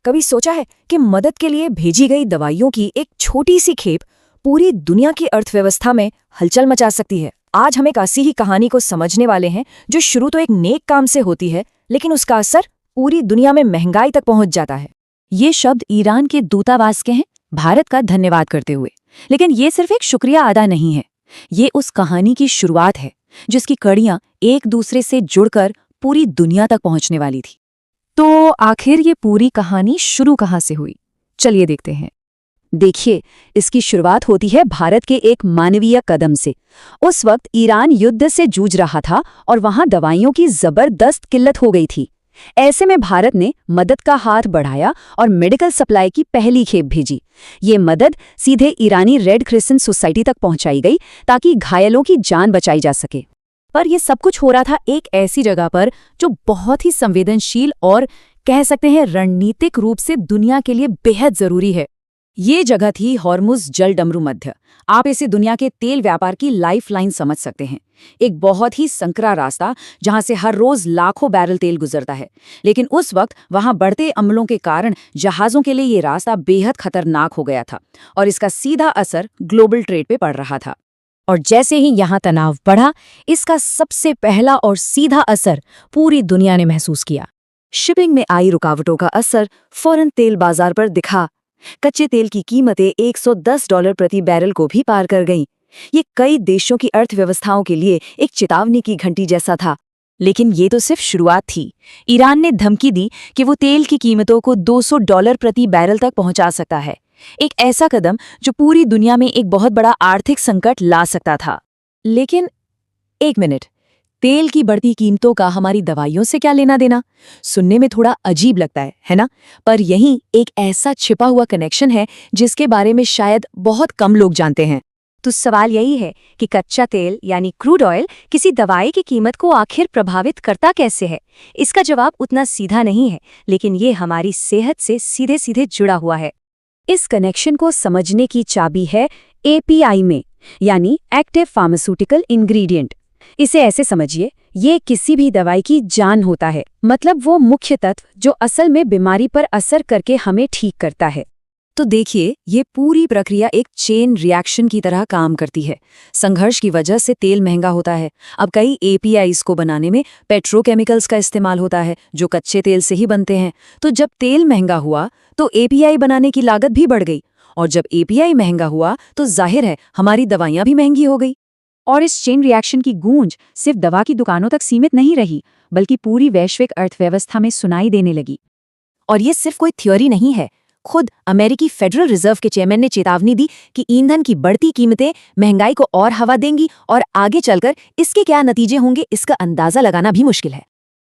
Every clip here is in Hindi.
कभी सोचा है कि मदद के लिए भेजी गई दवाइयों की एक छोटी सी खेप पूरी दुनिया की अर्थव्यवस्था में हलचल मचा सकती है। आज हम एक ऐसी ही कहानी को समझने वाले हैं जो शुरू तो एक नेक काम से होती है, लेकिन उसका असर पूरी दुनिया में महंगाई तक पहुंच जाता है। ये शब्द ईरान के दूतावास के हैं, भारत का धन्यवाद करते हुए। लेकिन ये सिर्फ एक शुक्रिया अदा नहीं है, ये उस कहानी की शुरुआत है जिसकी कड़ियां एक दूसरे से जुड़कर पूरी दुनिया तक पहुंचने वाली थी। तो आखिर ये पूरी कहानी शुरू कहाँ से हुई, चलिए देखते हैं। देखिए, इसकी शुरुआत होती है भारत के एक मानवीय कदम से। उस वक्त ईरान युद्ध से जूझ रहा था और वहां दवाइयों की जबरदस्त किल्लत हो गई थी। ऐसे में भारत ने मदद का हाथ बढ़ाया और मेडिकल सप्लाई की पहली खेप भेजी। ये मदद सीधे ईरानी रेड क्रिसेंट सोसाइटी तक पहुंचाई गई ताकि घायलों की जान बचाई जा सके। पर यह सब कुछ हो रहा था एक ऐसी जगह पर जो बहुत ही संवेदनशील और कह सकते हैं रणनीतिक रूप से दुनिया के लिए बेहद जरूरी है। ये जगह थी हॉर्मुज़ जलडमरू मध्य। आप इसे दुनिया के तेल व्यापार की लाइफलाइन समझ सकते हैं। एक बहुत ही संकरा रास्ता जहां से हर रोज लाखों बैरल तेल गुजरता है। लेकिन उस वक्त वहां बढ़ते अमलों के कारण जहाजों के लिए ये रास्ता बेहद खतरनाक हो गया था और इसका सीधा असर ग्लोबल ट्रेड पे पड़ रहा था। और जैसे ही यहाँ तनाव बढ़ा, इसका सबसे पहला और सीधा असर पूरी दुनिया ने महसूस किया। शिपिंग में आई रुकावटों का असर फौरन तेल बाजार पर दिखा। कच्चे तेल की कीमतें $110 प्रति बैरल को भी पार कर गईं। ये कई देशों की अर्थव्यवस्थाओं के लिए एक चेतावनी की घंटी जैसा था। लेकिन ये तो सिर्फ शुरुआत थी। ईरान ने धमकी दी कि वो तेल की कीमतों को $200 प्रति बैरल तक पहुंचा सकता है। एक ऐसा कदम जो पूरी दुनिया में एक बहुत बड़ा आर्थिक संकट ला सकता था। लेकिन एक मिनट, तेल की बढ़ती कीमतों का हमारी दवाइयों से क्या लेना देना? सुनने में थोड़ा अजीब लगता है ना? पर यहीं एक ऐसा छिपा हुआ कनेक्शन है जिसके बारे में शायद बहुत कम लोग जानते हैं। तो सवाल यही है कि कच्चा तेल यानी क्रूड ऑयल किसी दवाई की कीमत को आखिर प्रभावित करता कैसे है? इसका जवाब उतना सीधा नहीं है, लेकिन ये हमारी सेहत से सीधे सीधे जुड़ा हुआ है। इस कनेक्शन को समझने की चाबी है API में, यानी एक्टिव फार्मास्यूटिकल इंग्रेडिएंट। इसे ऐसे समझिए, ये किसी भी दवाई की जान होता है, मतलब वो मुख्य तत्व जो असल में बीमारी पर असर करके हमें ठीक करता है। तो देखिए, ये पूरी प्रक्रिया एक चेन रिएक्शन की तरह काम करती है। संघर्ष की वजह से तेल महंगा होता है। अब कई APIs को बनाने में पेट्रोकेमिकल्स का इस्तेमाल होता है जो कच्चे तेल से ही बनते हैं। तो जब तेल महंगा हुआ तो API बनाने की लागत भी बढ़ गई, और जब API महंगा हुआ तो जाहिर है हमारी दवाइयाँ भी महंगी हो गई। और इस चेन रिएक्शन की गूंज सिर्फ दवा की दुकानों तक सीमित नहीं रही, बल्कि पूरी वैश्विक अर्थव्यवस्था में सुनाई देने लगी। और ये सिर्फ कोई थ्योरी नहीं है। खुद अमेरिकी फेडरल रिजर्व के चेयरमैन ने चेतावनी दी कि ईंधन की बढ़ती कीमतें महंगाई को और हवा देंगी और आगे चलकर इसके क्या नतीजे होंगे इसका अंदाजा लगाना भी मुश्किल है।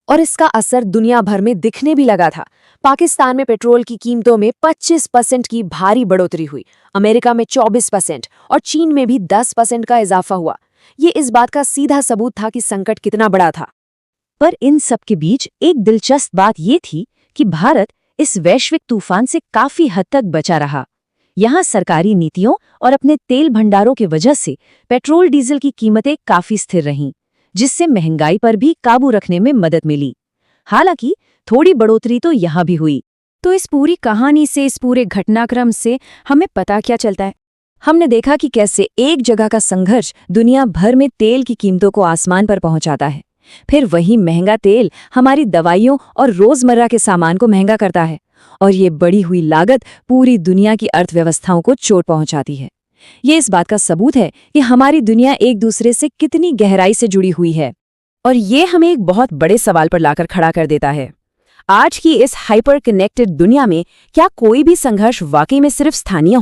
और इसका असर दुनिया भर में दिखने भी लगा था। पाकिस्तान में पेट्रोल की कीमतों में 25% की भारी बढ़ोतरी हुई, अमेरिका में 24% और चीन में भी 10% का इजाफा हुआ। ये इस बात का सीधा सबूत था कि संकट कितना बड़ा था। पर इन सब के बीच एक दिलचस्प बात ये थी कि भारत इस वैश्विक तूफान से काफी हद तक बचा रहा। यहाँ सरकारी नीतियों और अपने तेल भंडारों की वजह से पेट्रोल डीजल की कीमतें काफी स्थिर रहीं, जिससे महंगाई पर भी काबू रखने में मदद मिली। हालांकि थोड़ी बढ़ोतरी तो यहाँ भी हुई। तो इस पूरी कहानी से, इस पूरे घटनाक्रम से हमें पता क्या चलता है? हमने देखा कि कैसे एक जगह का संघर्ष दुनिया भर में तेल की कीमतों को आसमान पर पहुंचाता है। फिर वही महंगा तेल हमारी दवाइयों और रोजमर्रा के सामान को महंगा करता है, और ये बढ़ी हुई लागत पूरी दुनिया की अर्थव्यवस्थाओं को चोट पहुंचाती है। ये इस बात का सबूत है कि हमारी दुनिया एक दूसरे से कितनी गहराई से जुड़ी हुई है। और ये हमें एक बहुत बड़े सवाल पर लाकर खड़ा कर देता है। आज की इस हाइपर कनेक्टेड दुनिया में क्या कोई भी संघर्ष वाकई में सिर्फ स्थानीय हो